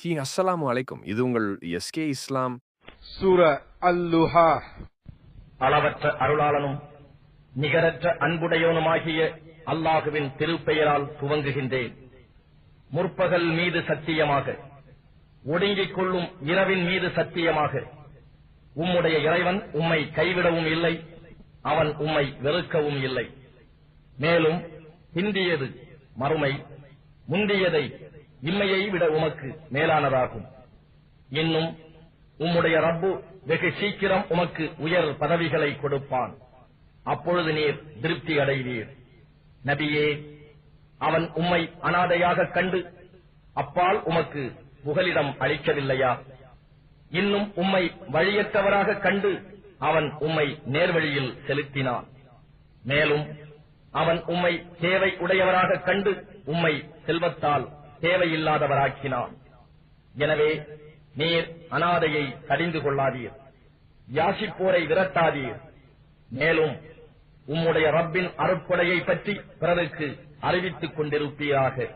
ரஹீம். அஸ்ஸலாமு அலைக்கும். இது உங்கள் எஸ்கே இஸ்லாம். சூரா அல்-லுஹா. அளவற்ற அருளாளனும் நிகரற்ற அன்புடையவனுமாகிய அல்லாஹுவின் திருப்பெயரால் துவங்குகின்றேன். முற்பகல் மீது சத்தியமாக, ஒடுங்கிக் கொள்ளும் இரவின் மீது சத்தியமாக, உம்முடைய இறைவன் உம்மை கைவிடவும் இல்லை, அவன் உம்மை வெறுக்கவும் இல்லை. மேலும் பிந்தியது மறுமை, முந்தியதை இம்மையை விட உமக்கு மேலானதாகும். இன்னும் உம்முடைய ரப்பு வெகு சீக்கிரம் உமக்கு உயர் பதவிகளை கொடுப்பான். அப்பொழுது நீர் திருப்தி அடைவீர். நபியே, அவன் உம்மை அனாதையாக கண்டு அப்பால் உமக்கு புகலிடம் அளிக்கவில்லையா? இன்னும் உம்மை வழியற்றவராக கண்டு அவன் உம்மை நேர்வழியில் செலுத்தினான். மேலும் அவன் உம்மை தேவை உடையவராக கண்டு உம்மை செல்வத்தால் தேவையில்லாதவராக்கினான். எனவே நீர் அனாதையை கடிந்து கொள்ளாதீர், யாசிப்போரை விரட்டாதீர். மேலும் உம்முடைய ரப்பின் அருட்கொடையை பற்றி பிறருக்கு அறிவித்துக் கொண்டிருப்பீராக.